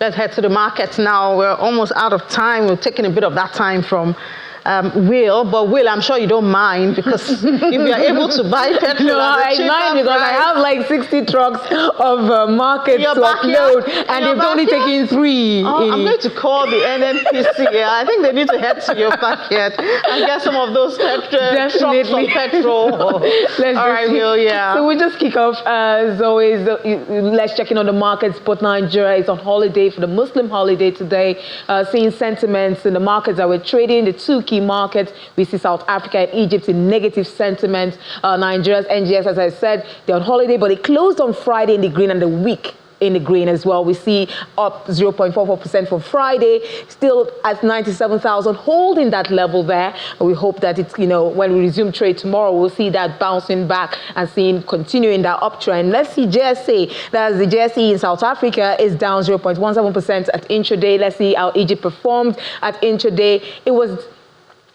Let's head to the markets now. We're almost out of time. We're taking a bit of that time from Will, but Will, I'm sure you don't mind, because if you're able to buy petrol, no, I mind because I have like 60 trucks of markets to upload, and they've only taken 3. I'm going to call the NNPC. I think they need to head to your backyard and get some of those trucks of petrol. Will, yeah. So we just kick off as always. Let's check in on the markets. But Nigeria is on holiday for the Muslim holiday today. Seeing sentiments in the markets that we're trading, the 2 key markets. We see South Africa and Egypt in negative sentiment. Nigeria's NGX, as I said, they're on holiday, but it closed on Friday in the green and the week in the green as well. We see up 0.44% for Friday, still at 97,000, holding that level there. And we hope that it's, when we resume trade tomorrow, we'll see that bouncing back and continuing that uptrend. Let's see JSE. That's the JSE in South Africa is down 0.17% at intraday. Let's see how Egypt performed at intraday. It was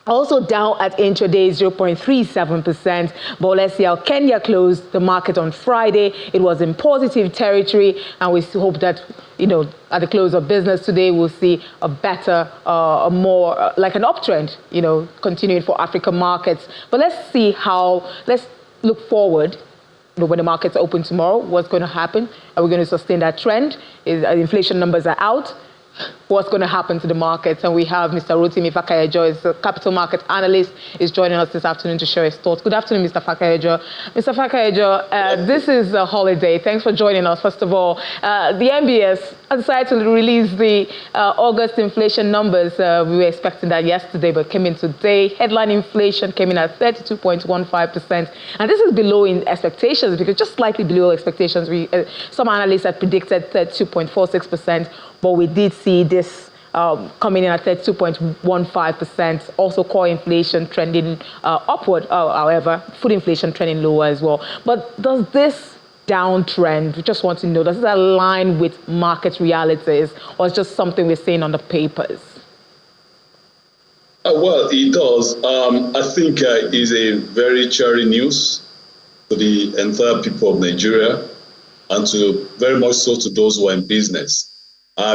also down at intraday, 0.37%. But let's see how Kenya closed the market on Friday. It was in positive territory, and we hope that, at the close of business today, we'll see a better, more like an uptrend, continuing for African markets. But let's look forward. When the markets open tomorrow, what's going to happen? Are we going to sustain that trend? Inflation numbers are out. What's going to happen to the markets? And we have Mr. Rotimi Fakayejo, is a capital market analyst, is joining us this afternoon to share his thoughts. Good afternoon, Mr. Fakayejo. Mr. Fakayejo, this is a holiday. Thanks for joining us. First of all, the MBS decided to release the August inflation numbers. We were expecting that yesterday, but came in today. Headline inflation came in at 32.15%. And this is below in expectations, because just slightly below expectations. Some analysts had predicted 32.46%. But we did see this coming in at 32.15%. Also, core inflation trending upward. However, food inflation trending lower as well. But does this downtrend, we just want to know, does it align with market realities, or is it just something we're seeing on the papers? Well, it does. I think it's a very cheering news to the entire people of Nigeria, and very much so to those who are in business.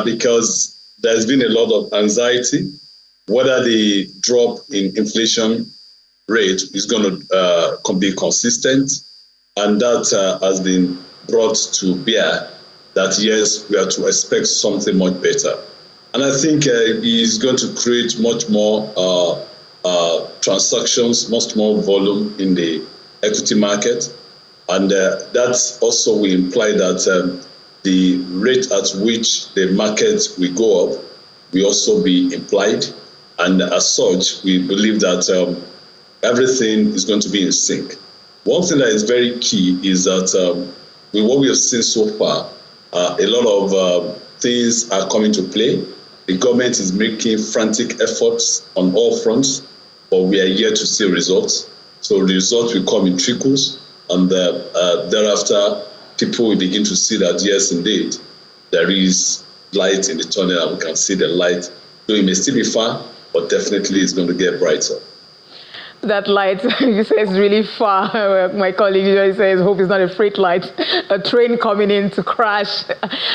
Because there's been a lot of anxiety whether the drop in inflation rate is going to be consistent, and that has been brought to bear that, yes, we are to expect something much better. And I think it's going to create much more transactions, much more volume in the equity market, and that also will imply that the rate at which the market will go up will also be implied. And as such, we believe that everything is going to be in sync. One thing that is very key is that with what we have seen so far, a lot of things are coming to play. The government is making frantic efforts on all fronts, but we are yet to see results. So the results will come in trickles, and thereafter, people will begin to see that, yes, indeed, there is light in the tunnel, and we can see the light. Though it may still be far, but definitely it's going to get brighter. That light, you say, is really far. My colleague usually says, hope it's not a freight light, a train coming in to crash.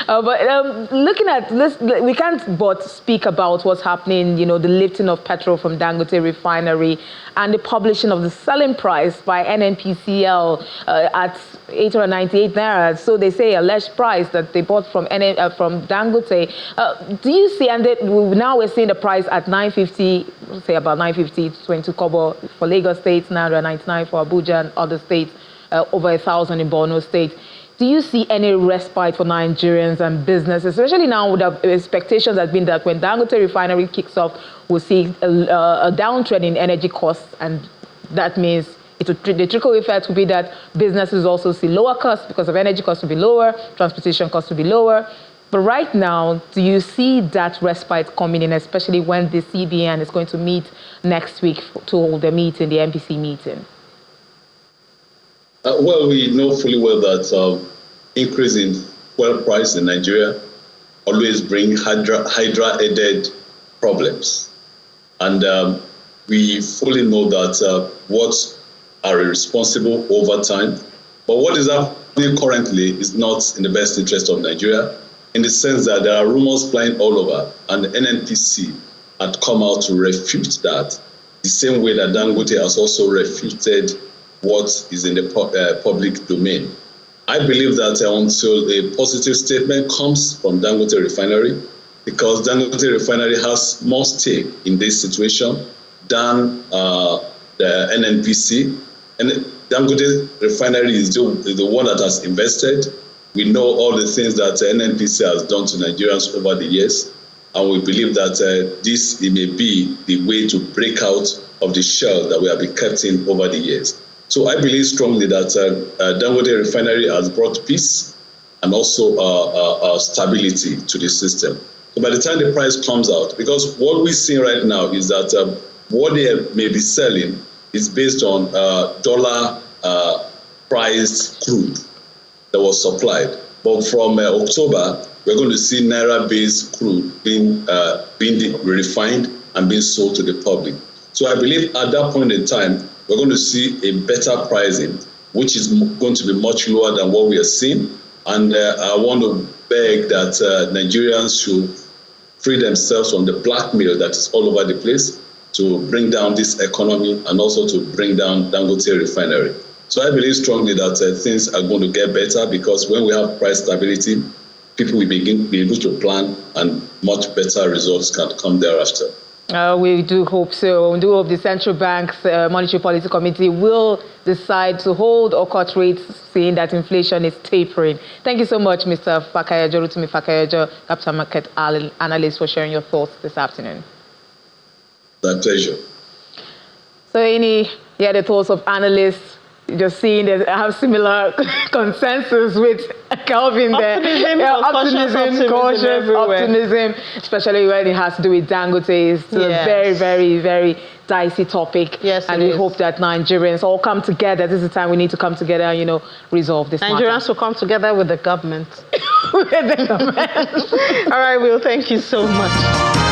But looking at this, we can't but speak about what's happening, the lifting of petrol from Dangote refinery and the publishing of the selling price by NNPCL at 898 naira. So they say alleged price that they bought from Dangote. Do you see, and now we're seeing the price at 950, say about 950, 22 kobo for Lagos State, 999 for Abuja and other states, over 1,000 in Borno State. Do you see any respite for Nigerians and business, especially now with the expectations has been that when Dangote refinery kicks off, we'll see a downtrend in energy costs, and that means the trickle effect will be that businesses also see lower costs because of energy costs will be lower, transportation costs will be lower. But right now, do you see that respite coming in, especially when the CBN is going to meet next week to hold the meeting, the MPC meeting? Well, we know fully well that increase in fuel price in Nigeria always bring Hydra-aided problems. And we fully know that what are responsible over time. But what is happening currently is not in the best interest of Nigeria. in the sense that there are rumors flying all over, and the NNPC had come out to refute that, the same way that Dangote has also refuted what is in the public domain. I believe that until a positive statement comes from Dangote Refinery, because Dangote Refinery has more stake in this situation than the NNPC. And Dangote Refinery is the one that has invested. We know all the things that NNPC has done to Nigerians over the years. And we believe that this may be the way to break out of the shell that we have been kept in over the years. So I believe strongly that Dangote Refinery has brought peace and also stability to the system. So by the time the price comes out, because what we're seeing right now is that what they may be selling is based on dollar priced crude that was supplied. But from October, we're going to see Naira-based crude being refined and being sold to the public. So I believe at that point in time, we're going to see a better pricing, which is going to be much lower than what we are seeing. And I want to beg that Nigerians should free themselves from the blackmail that is all over the place to bring down this economy and also to bring down Dangote Refinery. So I believe strongly that things are going to get better, because when we have price stability, people will be able to plan, and much better results can come thereafter. We do hope so. We do hope the Central Bank's Monetary Policy Committee will decide to hold or cut rates, seeing that inflation is tapering. Thank you so much, Mr. Fakayojo, Rotimi Fakayojo, Capital Market Analyst, for sharing your thoughts this afternoon. My pleasure. So any other thoughts of analysts? Just seeing that I have similar consensus with Calvin there. Optimism, cautious optimism, especially when it has to do with Dangote. It's a very, very, very dicey topic. Yes, and we hope that Nigerians all come together. This is the time we need to come together and, resolve this matter. Nigerians will come together with the government. With the government. All right, Will, thank you so much.